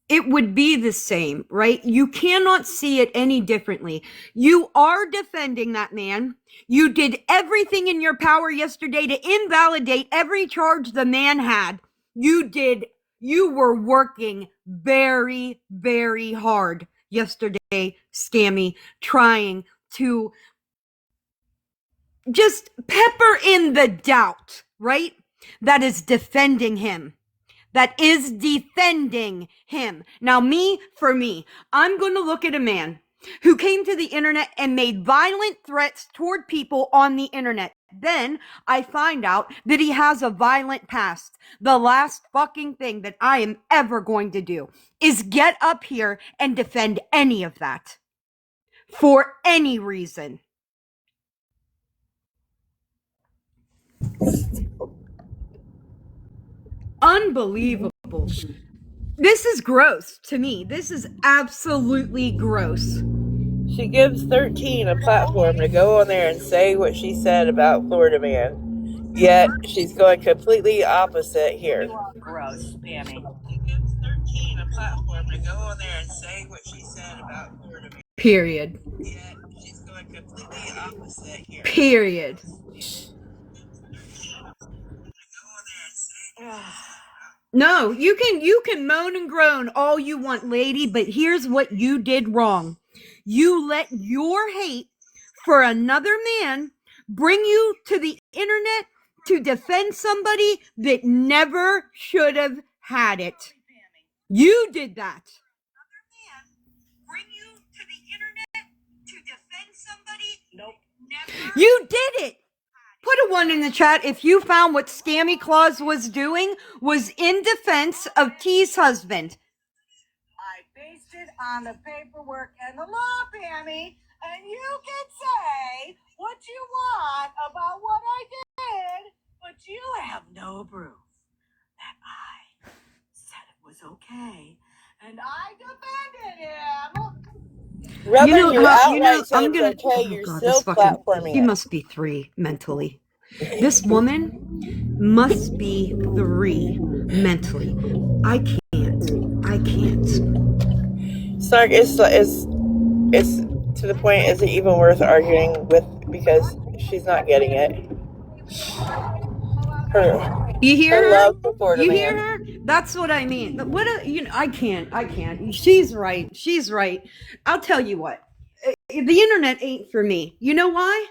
it would be the same, right? You cannot see it any differently. You are defending that man. You did everything in your power yesterday to invalidate every charge the man had. You were working very, very hard yesterday, Scammy, trying to just pepper in the doubt, right? That is defending him. That is defending him. Now, for me, I'm going to look at a man who came to the internet and made violent threats toward people on the internet. Then I find out that he has a violent past. The last fucking thing that I am ever going to do is get up here and defend any of that for any reason. Unbelievable. This is gross to me. This is absolutely gross. She gives 13 a platform to go on there and say what she said about Florida man. Yet she's going completely opposite here. You are gross, Pammy. She gives 13 a platform to go on there and say what she said about Florida man. Period. Yet she's going completely opposite here. Period. No, you can moan and groan all you want, lady, but here's what you did wrong. You let your hate for another man bring you to the internet to defend somebody that never should have had it. You did that. Another man bring you to the internet to defend somebody? Nope. Never. You did it. Put a 1 in the chat if you found what Scammy Claus was doing was in defense of T's husband. I based it on the paperwork and the law, Pammy, and you can say what you want about what I did, but you have no proof that I said it was okay, and I defended him. Whether you outright said I'm it's gonna. okay, Oh you're God, still this fucking. platforming She it. must be 3 mentally. This woman must be 3 mentally. I can't. I can't. Snark, it's to the point. Is it even worth arguing with? Because she's not getting it. You hear Her her? love for Florida You hear man. her? That's what I mean. What a, I can't. I can't. She's right. She's right. I'll tell you what. The internet ain't for me. You know why?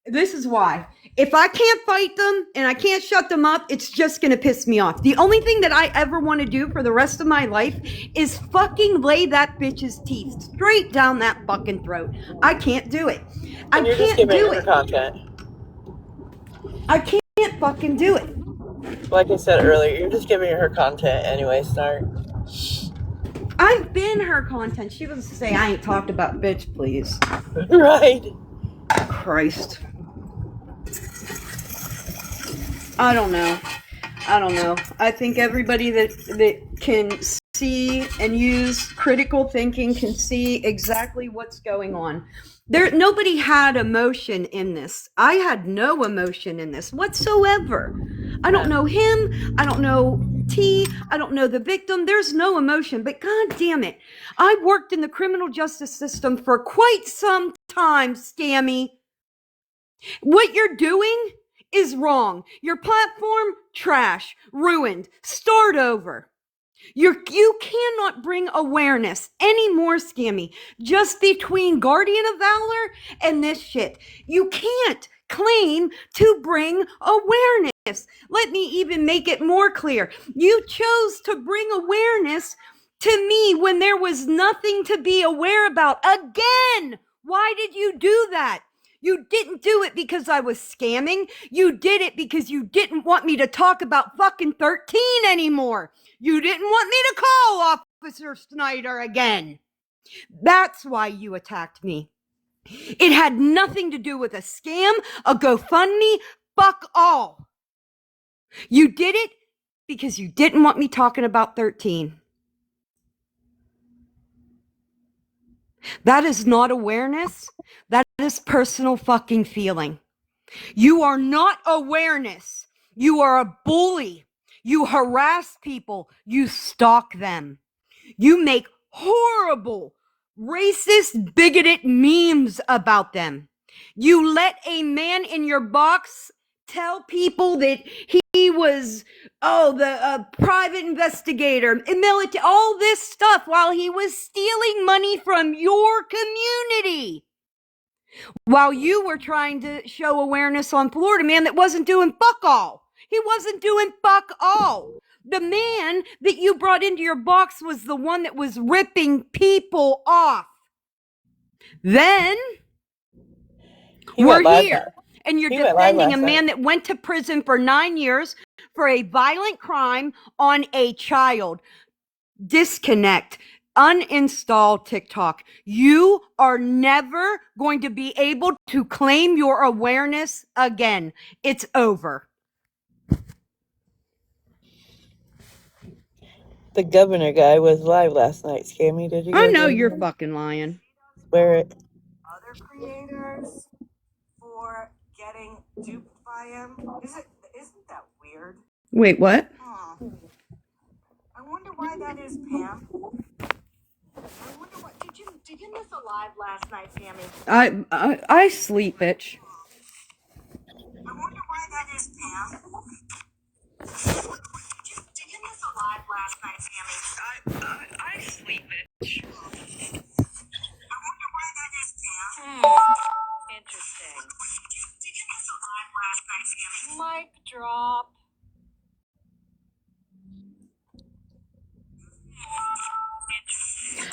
This is why. If I can't fight them and I can't shut them up, it's just going to piss me off. The only thing that I ever want to do for the rest of my life is fucking lay that bitch's teeth straight down that fucking throat. I can't do it. I And you're just can't giving do her it. content. I can't fucking do it. Like I said earlier, you're just giving her content anyway, Snark. I've been her content. She was to say, I ain't talked about bitch, please. Right. Christ. I don't know. I think everybody that can see and use critical thinking can see exactly what's going on. Nobody had emotion in this. I had no emotion in this whatsoever. I don't know him. I don't know T. I don't know the victim. There's no emotion. But God damn it. I worked in the criminal justice system for quite some time, Scammy. What you're doing is wrong. Your platform, trash, ruined. Start over. You cannot bring awareness anymore, Scammy, just between Guardian of Valor and this shit. You can't claim to bring awareness. Let me even make it more clear. You chose to bring awareness to me when there was nothing to be aware about. Again, why did you do that? You didn't do it because I was scamming. You did it because you didn't want me to talk about fucking 13 anymore. You didn't want me to call Officer Snyder again. That's why you attacked me. It had nothing to do with a scam, a GoFundMe, fuck all. You did it because you didn't want me talking about 13. That is not awareness. That is personal fucking feeling. You are not awareness. You are a bully. You harass people. You stalk them. You make horrible, racist, bigoted memes about them. You let a man in your box tell people that he was, the private investigator, military, all this stuff while he was stealing money from your community. While you were trying to show awareness on Florida man that wasn't doing fuck all. He wasn't doing fuck all. The man that you brought into your box was the one that was ripping people off. Then we're here, and you're defending a man that went to prison for 9 years for a violent crime on a child. Disconnect. Uninstall TikTok. You are never going to be able to claim your awareness again. It's over. The governor guy was live last night, Scammy. Did you I guys know hear you're him? fucking lying. Swear it. Other creators for getting duped by him. Isn't that weird? Wait, what? I wonder why that is, Pam. I wonder what did you miss a live last night, Pammy? I sleep, bitch. I wonder why that is, Pam. Did you miss a live last night, Pammy? I sleep, bitch. I wonder why that is, Pam. Interesting. Did you miss a live last night, Pammy? Mic drop.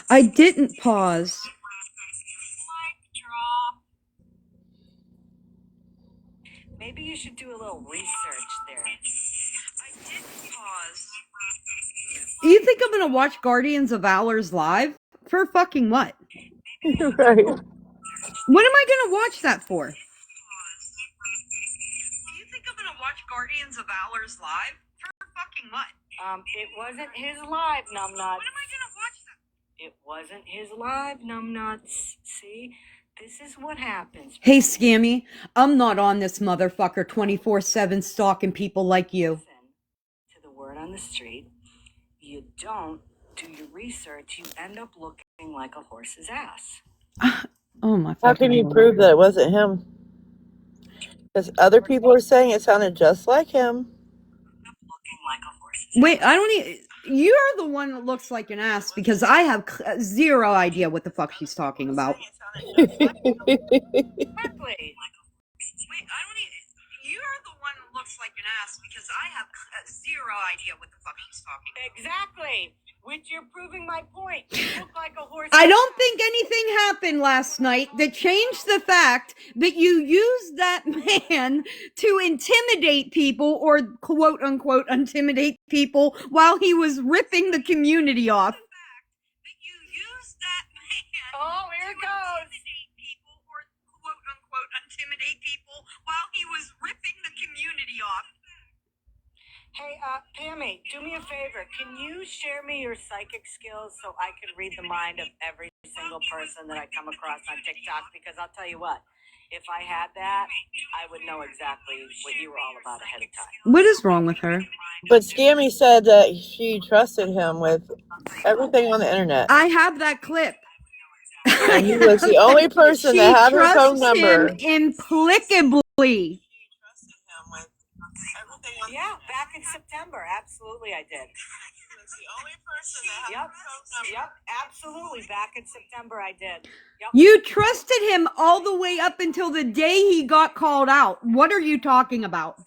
I didn't pause. Mic drop. Maybe you should do a little research there. I didn't pause. You think I'm gonna watch Guardians of Valor's live? For fucking what? Right. What am I gonna watch that for? Do you think I'm gonna watch Guardians of Valor's live? For fucking what? It wasn't his live, numbnuts. What am I gonna watch that? It wasn't his live numbnuts. See, this is what happens. Hey, Scammy, I'm not on this motherfucker 24/7 stalking people like you. Listen to the word on the street. You don't do your research. You end up looking like a horse's ass. Oh my How can fucking you God. prove that it wasn't him? Because other people are saying it sounded just like him. Looking like a horse's Wait, I don't even. You're the one that looks like an ass because I have zero idea what the fuck she's talking about. Exactly. Wait, I don't even. You're the one that looks like an ass because I have zero idea what the fuck she's talking about. Exactly. Which you're proving my point. You look like a horse. I don't think anything happened last night that changed the fact that you used that man to intimidate people or quote unquote intimidate people while he was ripping the community off. You use that man. Oh, here it goes. People or quote unquote intimidate people while he was ripping the community off. Hey, Pammy, do me a favor. Can you share me your psychic skills so I can read the mind of every single person that I come across on TikTok? Because I'll tell you what, if I had that, I would know exactly what you were all about ahead of time. What is wrong with her? But Scammy said that she trusted him with everything on the internet. I have that clip. And he was the only person that had her phone number. She trusts him implacably. Yeah, back in September. Absolutely, I did. Yep, absolutely. Back in September, I did. Yep. You trusted him all the way up until the day he got called out. What are you talking about?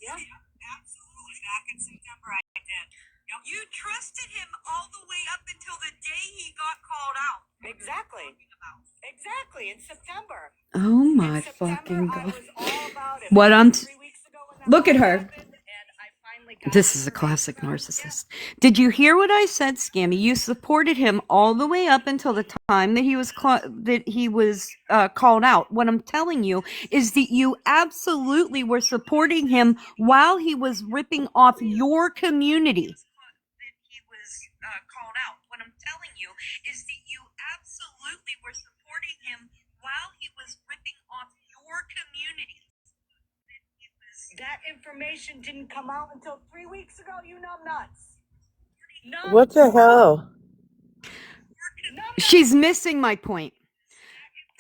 Yeah, absolutely. Back in September, I did. Yep. You trusted him all the way up until the day he got called out. Exactly. In September. Oh my In September, fucking I God. was all about it. What I'm 3 weeks ago when that Look at her. happened, and I finally got This is a classic narcissist. Did you hear what I said, Scammy? You supported him all the way up until the time that he was called out. What I'm telling you is that you absolutely were supporting him while he was ripping off your community. He was called out. What I'm telling you is that you absolutely were supporting him while he was ripping off your community. That information didn't come out until 3 weeks ago, you numbnuts. What the hell? She's missing my point.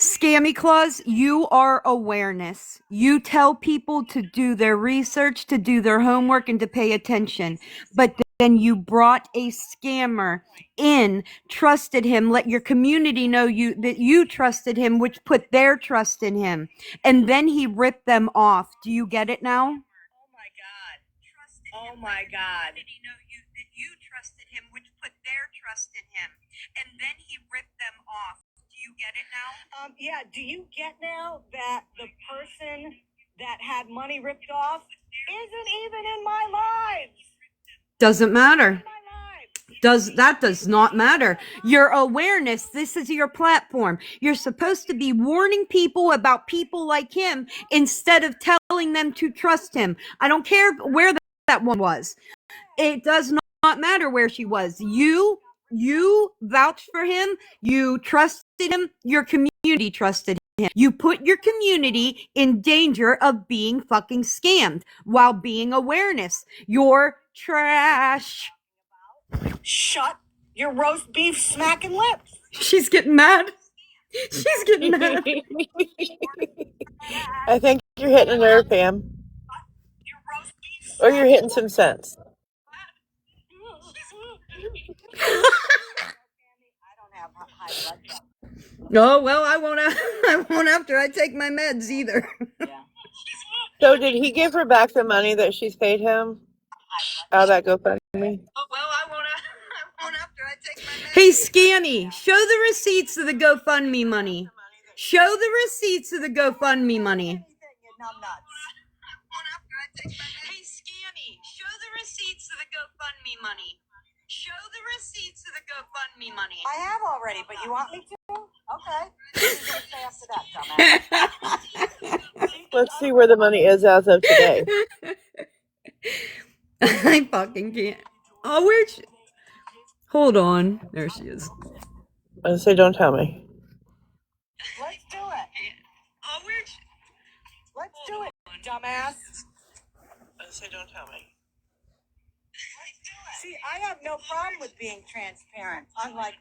Scammy Claus, you are awareness. You tell people to do their research, to do their homework, and to pay attention. But then you brought a scammer in, trusted him, let your community know that you trusted him, which put their trust in him. And then he ripped them off. Do you get it now? Oh my God. You trusted him, which put their trust in him. And then he ripped them off. Do you get it now? Yeah, do you get now that the person that had money ripped off isn't even in my lives? Doesn't matter. That does not matter. Your awareness, this is your platform. You're supposed to be warning people about people like him instead of telling them to trust him. I don't care where that one was. It does not matter where she was. You vouched for him. You trusted him. Your community trusted him. You put your community in danger of being fucking scammed while being awareness. You're trash. Shut your roast beef smacking lips. She's getting mad. She's getting mad. I think you're hitting a nerve, Pam. Or you're hitting some sense. I don't have high blood pressure. Oh well, I won't after I take my meds either. Yeah. So did he give her back the money that she's paid him out of that GoFundMe? Oh well, I won't after I take my meds. Hey, Scammy, show the receipts of the GoFundMe money. Show the receipts of the GoFundMe money. Hey, Scammy, show the receipts of the GoFundMe money. Show the receipts of the GoFundMe money. I have already, but you want me to? Okay. What are you going to say after that, dumbass? Let's see where the money is as of today. I fucking can't. Oh, where'd she... Hold on. There she is. I say, don't tell me. Let's do it. Let's do it, dumbass. I say, don't tell me. See, I have no problem with being transparent. Unlike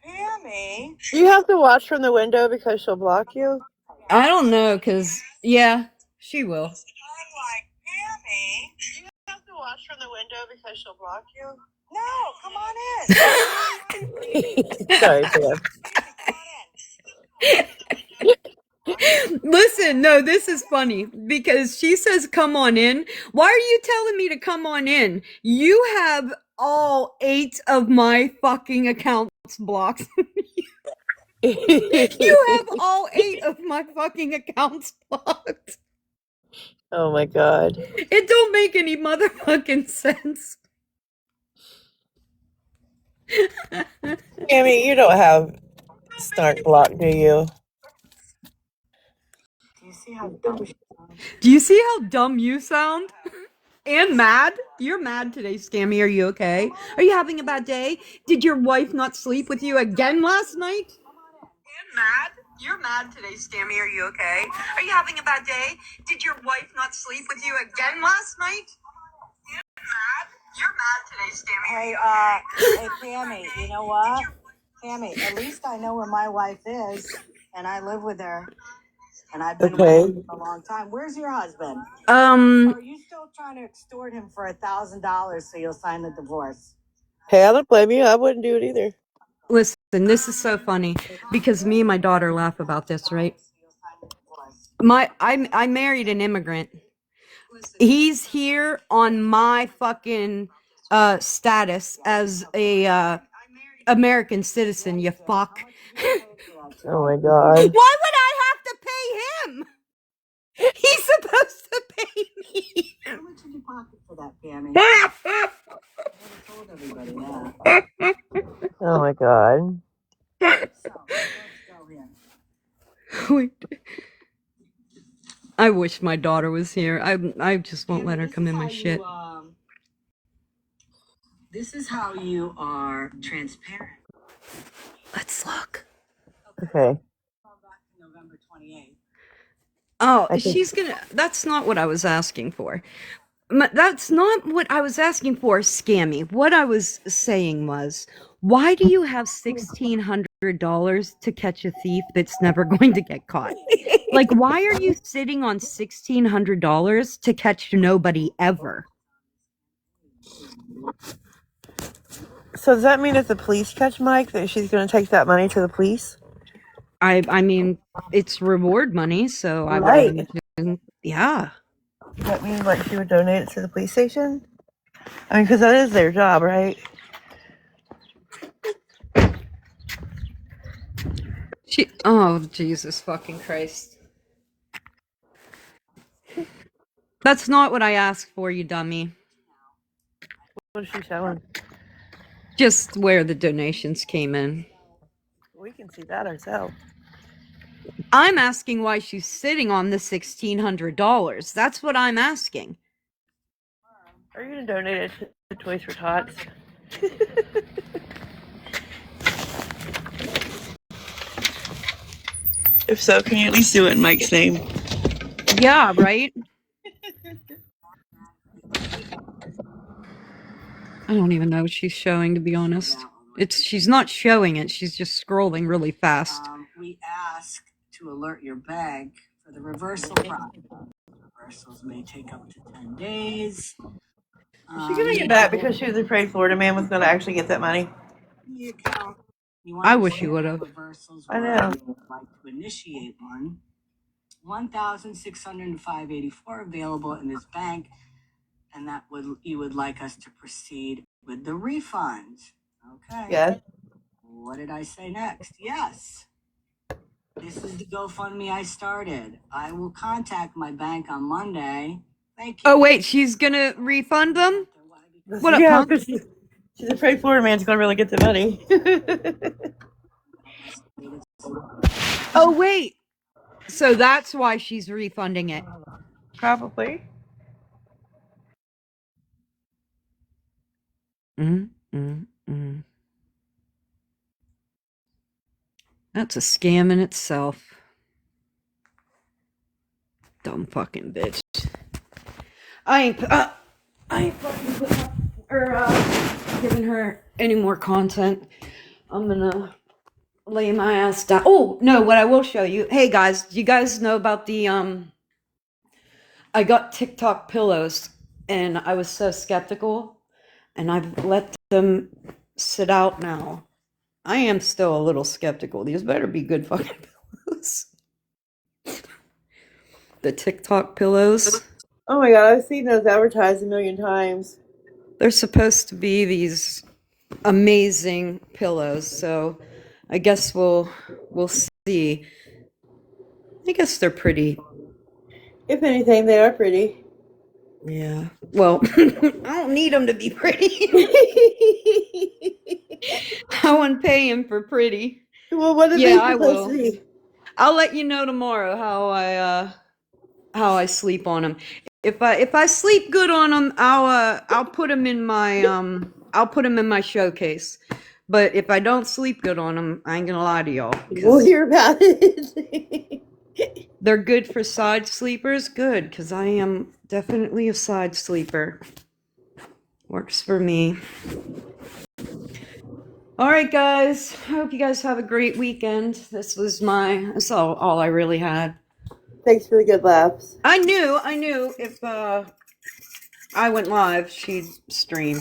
Pammy. Do you have to watch from the window because she'll block you? I don't know, cause yeah, she will. Unlike Pammy. Do you have to watch from the window because she'll block you? No, come on in. Sorry, Pam. Listen, no, this is funny because she says, come on in. Why are you telling me to come on in? You have all 8 of my fucking accounts blocked. You have all 8 of my fucking accounts blocked. Oh my god. It don't make any motherfucking sense. Pammy, you don't have Snark block, do you? Do you see how dumb she sounds? Do you see how dumb you sound? And mad? You're mad today, Scammy. Are you okay? Are you having a bad day? Did your wife not sleep with you again last night? And mad? You're mad today, Scammy. Are you okay? Are you having a bad day? Did your wife not sleep with you again last night? And mad? You're mad today, Scammy. Hey, Pammy, you know what? Pammy, at least I know where my wife is, and I live with her, and I've been with her for a long time. Where's your husband? Are you still trying to extort him for $1,000 so you'll sign the divorce? Hey, I don't blame you. I wouldn't do it either. Listen, this is so funny because me and my daughter laugh about this, right? I married an immigrant. He's here on my fucking status as a American citizen, you fuck. Oh my god. Why would I have to pay him? He's supposed to pay me. How much in your pocket for that, Pammy? I never told everybody that. Oh my god. So, let's go here. Wait. I wish my daughter was here. I just won't let her come in my shit. This is how you are transparent. Let's look. Okay. November 28th. Oh, I think- she's gonna. That's not what I was asking for. That's not what I was asking for, Scammy. What I was saying was, why do you have $1,600 to catch a thief that's never going to get caught? Like, why are you sitting on $1,600 to catch nobody ever? So does that mean if the police catch Mike that she's going to take that money to the police? I mean, it's reward money, so I would Right. imagine, yeah. Does that mean like she would donate it to the police station? I mean, because that is their job, right? Oh, Jesus fucking Christ. That's not what I asked for, you dummy. What is she showing? Just where the donations came in. We can see that ourselves. I'm asking why she's sitting on the $1,600. That's what I'm asking. Are you going to donate it to Toys for Tots? If so, can you at least do it in Mike's name? Yeah, right? I don't even know what she's showing, to be honest. She's not showing it. She's just scrolling really fast. We ask to alert your bank for the reversal process. Reversals may take up to 10 days. Is she going to get back because she was afraid Florida man was going to actually get that money? I wish you would have. I know. Would like to initiate one. 1,605.84 available in this bank, and that you would like us to proceed with the refund. Okay. Yes. What did I say next? Yes. This is the GoFundMe I started. I will contact my bank on Monday. Thank you. Oh, wait, she's gonna refund them? What up, Yeah, punk? because she's afraid Florida man's going to really get the money. Oh, wait. So that's why she's refunding it. Probably. Mm, mm, mm. That's a scam in itself. Dumb fucking bitch. I ain't fucking putting up or giving her any more content. I'm gonna lay my ass down. Oh no, what I will show you. Hey guys, do you guys know about the I got TikTok pillows and I was so skeptical and I've let them sit out now. I am still a little skeptical. These better be good fucking pillows. The TikTok pillows. Oh my god, I've seen those advertised a million times. They're supposed to be these amazing pillows, so I guess we'll see. I guess they're pretty. If anything, they are pretty. Yeah. Well, I don't need them to be pretty. I wouldn't pay him for pretty. Well, what are Yeah, they I supposed to will. be? I'll let you know tomorrow how I sleep on them. If I sleep good on them, I'll put them in my I'll put them in my showcase. But if I don't sleep good on them, I ain't gonna lie to y'all, We'll because hear about it. they're good for side sleepers. Good, because I am definitely a side sleeper. Works for me. All right, guys. I hope you guys have a great weekend. That's all I really had. Thanks for the good laughs. I knew if I went live, she'd stream.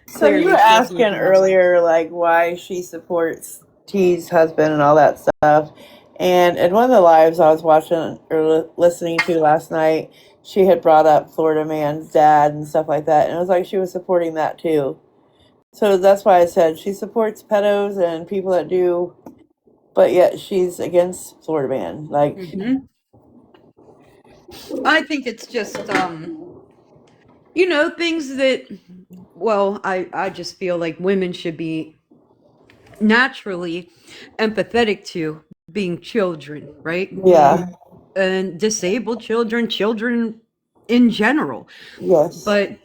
So you were Clearly, she has asking nothing else. earlier, like why she supports T's husband and all that stuff. And in one of the lives I was watching or listening to last night, she had brought up Florida man's dad and stuff like that, and it was like she was supporting that too. So that's why I said she supports pedos and people that do, but yet she's against Florida man. Like, Hmm. I think it's just things that. Well, I just feel like women should be naturally empathetic to being children, right? yeah, And disabled children, children in general. yes, But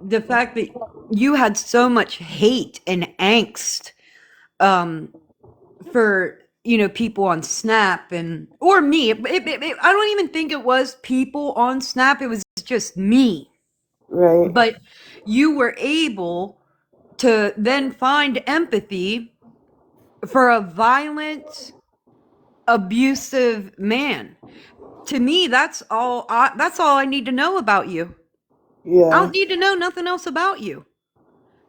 the fact that you had so much hate and angst for people on Snap and or me. I don't even think it was people on Snap. It was just me. right, But you were able to then find empathy for a violent, abusive man. To me, that's all I need to know about you. I yeah, don't need to know nothing else about you.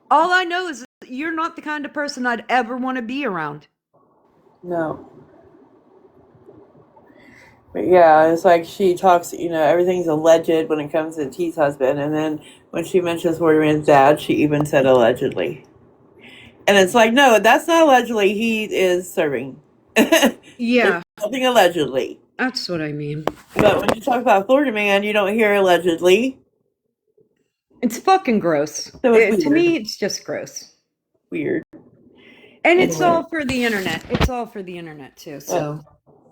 All I know is that you're not the kind of person I'd ever want to be around. no. But yeah, it's like she talks, everything's alleged when it comes to T's husband. And then when she mentions Waterman's dad, she even said allegedly. And it's like, no, that's not allegedly. He is serving. There's Yeah, nothing allegedly. that's what I mean. But when you talk about Florida man, you don't hear allegedly. It's fucking gross. So it's To weird. me, it's just gross. Weird. And it's Anyway, all for the internet. It's all for the internet too. yeah, So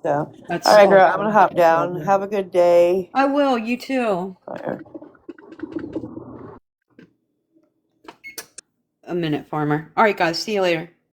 so. that's All right, all girl, I'm going to for hop the down. problem. Have a good day. I will. You too. Bye. A minute, farmer. All right, guys. See you later.